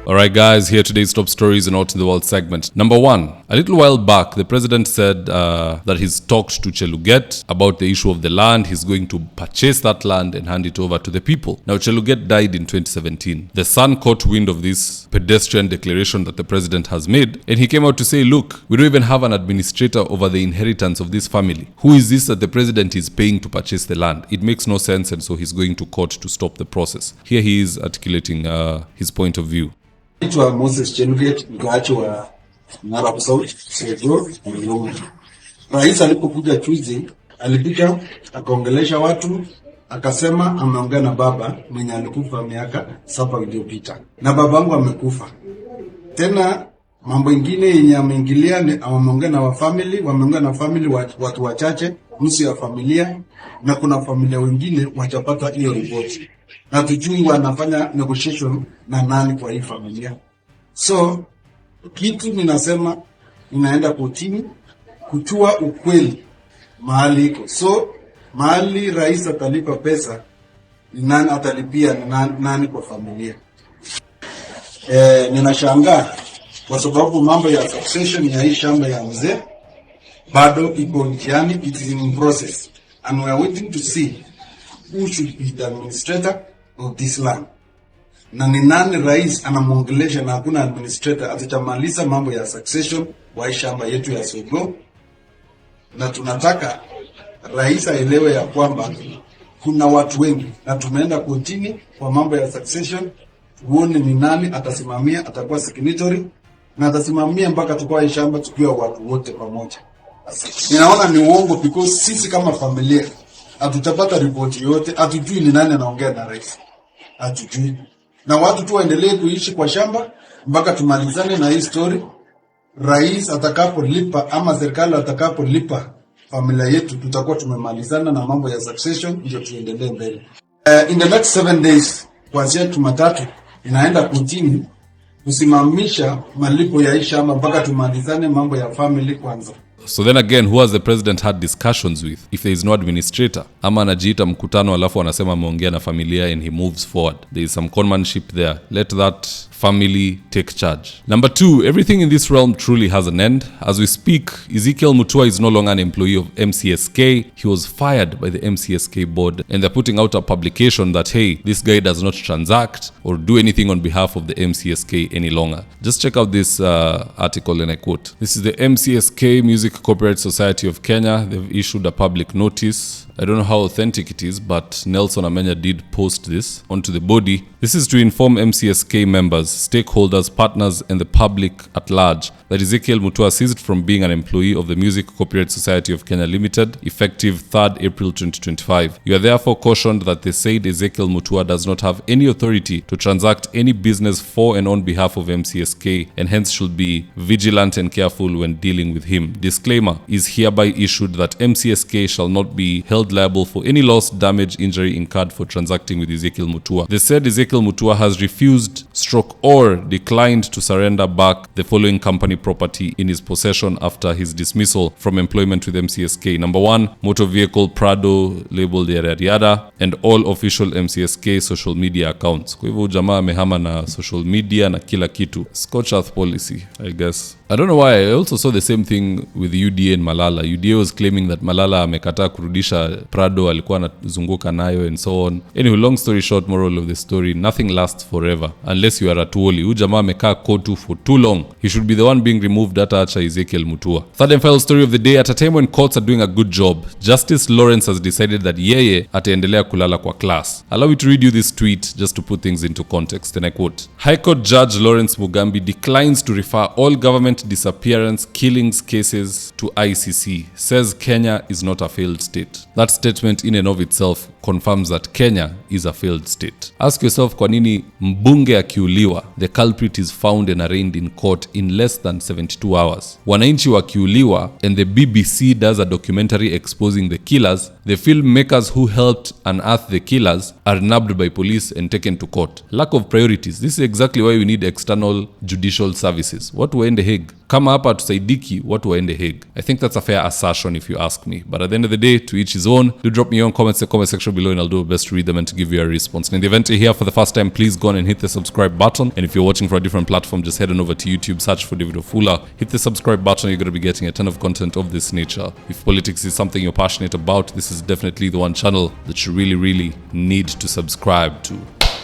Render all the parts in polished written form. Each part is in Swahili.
Alright guys, here today's top stories and out in the world segment. Number 1, a little while back, the president said that he's talked to Cheluget'S about the issue of the land. He's going to purchase that land and hand it over to the people. Now, Cheluget'S died in 2017. The Sun caught wind of this pedestrian declaration that the president has made, and he came out to say, look, we don't even have an administrator over the inheritance of this family. Who is this that the president is paying to purchase the land? It makes no sense, and so he's going to court to stop the process. Here he is articulating his point of view. Naitwa Moses Cheluget'S, mkaaji wa Narok South, Sego, Mlungu. Rais alipokuja Tuesday, alipita akaongelesha watu, akasema ameongea na baba mwenye alikufa miaka 7 iliyopita. Na babangu amekufa. Tena mambo mengine yenye ameingilia ni ameongea na wameongea na family watu wachache, nusu ya familia, na kuna familia wengine wachapata hiyo report. Na tujui wanafanya negotiation na nani kwa hii familia. So, kitu ninasema inaenda kotini kutua ukweli mahali iko. So, mahali rais atalipa pesa, nani atalipia nani kwa familia. Ninashangaa kwa sababu mambo ya succession ya hii shamba ya mzee bado iko njiani, it is in process. And we are waiting to see who should be the administrator of this land. Na ni nani rais anamuongelesha na hakuna administrator atamaliza mambo ya succession wa shamba yetu ya Sogo. Na tunataka rais aelewe ya kwamba kuna watu wengi na tumeenda kotini kwa mambo ya succession, tuone ni nani atasimamia, atakuwa signatory na atasimamia mpaka tukao shamba tukiwa watu wote pamoja. Ninaona ni uongo because sisi kama familia hatutapata ripoti yote, hatujui ni nani anaongea na rais. Hatujui. Na watu tu waendelee kuishi kwa shamba mpaka tumalizane na hii story. Rais atakapolipa ama serikali atakapolipa familia yetu, tutakuwa tumemalizana na mambo ya succession, ndio tuendelee mbele. In the next 7 days, kuanzia Jumatatu inaenda kotini kusimamisha malipo ya hii shamba mpaka tumalizane mambo ya family kwanza. So then again, who has the president had discussions with if there is no administrator? Ama anajiita mkutano alafu anasema ameongea na familia and he moves forward. There is some conmanship there. Let that family take charge. Number 2, everything in this realm truly has an end. As we speak, Ezekiel Mutua is no longer an employee of MCSK. He was fired by the MCSK board and they're putting out a publication that, hey, this guy does not transact or do anything on behalf of the MCSK any longer. Just check out this article and I quote. This is the MCSK Music Corporate Society of Kenya. They've issued a public notice. I don't know how authentic it is, but Nelson Amenya did post this onto the body. This is to inform MCSK members, stakeholders, partners, and the public at large that Ezekiel Mutua ceased from being an employee of the Music Corporate Society of Kenya Limited, effective 3rd April 2025. You are therefore cautioned that the said Ezekiel Mutua does not have any authority to transact any business for and on behalf of MCSK, and hence should be vigilant and careful when dealing with him. Disclaimer is hereby issued that MCSK shall not be held liable for any loss, damage, injury incurred for transacting with Ezekiel Mutua. The said Ezekiel Mutua has refused or declined to surrender back the following company property in his possession after his dismissal from employment with MCSK. Number 1, motor vehicle Prado labeled yada, and all official MCSK social media accounts. Kwa hivyo jamaa amehama na social media na kila kitu. Scorched earth policy, I guess. I don't know why. I also saw the same thing with UDA and Malala. UDA was claiming that Malala amekataa kurudisha Prado alikuwa anazunguka nayo and so on. Anyway, long story short, moral of the story, nothing lasts forever unless you are Atuoli. Huyu jamaa amekaa kotu for too long. He should be the one being removed, hata acha Ezekiel Mutua. Third and final story of the day, at a time when courts are doing a good job, Justice Lawrence has decided that yeye ataendelea kulala kwa class. Allow me to read you this tweet just to put things into context, and I quote. High Court Judge Lawrence Mugambi declines to refer all government disappearance killings cases to ICC, says Kenya is not a failed state. That statement in and of itself confirms that Kenya is a failed state. Ask yourself, kwa nini mbunge akiuliwa, the culprit is found and arraigned in court in less than 72 hours. Wananchi wakiuliwa and the BBC does a documentary exposing the killers, the filmmakers who helped unearth the killers are nabbed by police and taken to court. Lack of priorities. This is exactly why we need external judicial services. Watu waende Hague. Kama hapa tusaidiki, watu waende Hague. I think that's a fair assertion if you ask me. But at the end of the day, to each his own. Do drop me your comments in the comment section section below and I'll do my best to read them and to give you a response. And in the event you're here for the first time, please go on and hit the subscribe button. And if you're watching for a different platform, just head on over to YouTube, search for David Wafula, hit the subscribe button. You're going to be getting a ton of content of this nature. If politics is something you're passionate about, this is definitely the one channel that you really need to subscribe to.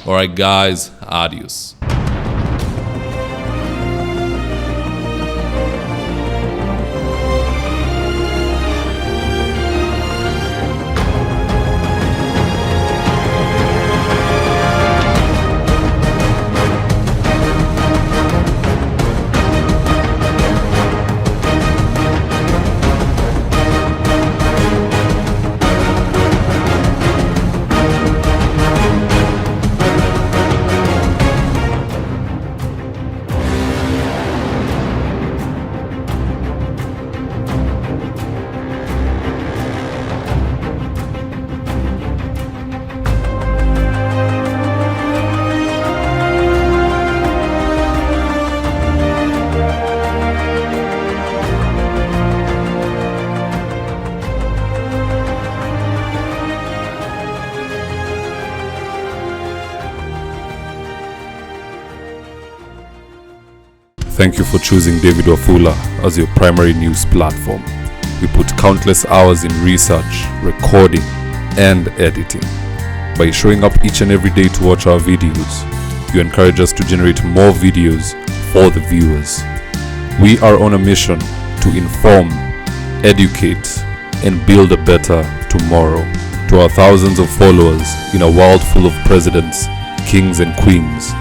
Alright guys, adios. Thank you for choosing David Wafula as your primary news platform. We put countless hours in research, recording, and editing. By showing up each and every day to watch our videos, you encourage us to generate more videos for the viewers. We are on a mission to inform, educate, and build a better tomorrow. To our thousands of followers in a world full of presidents, kings, and queens,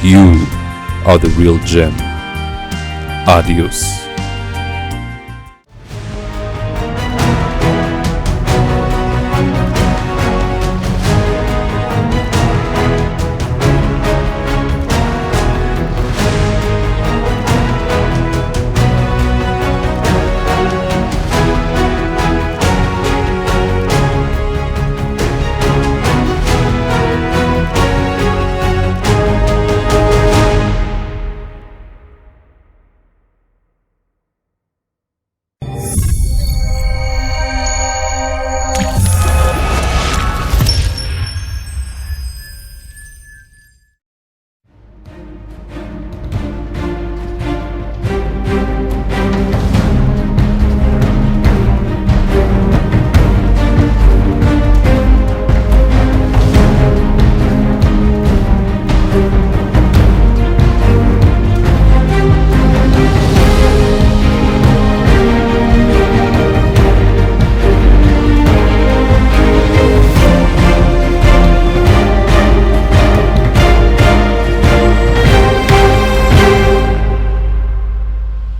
you are the real gem. Adios.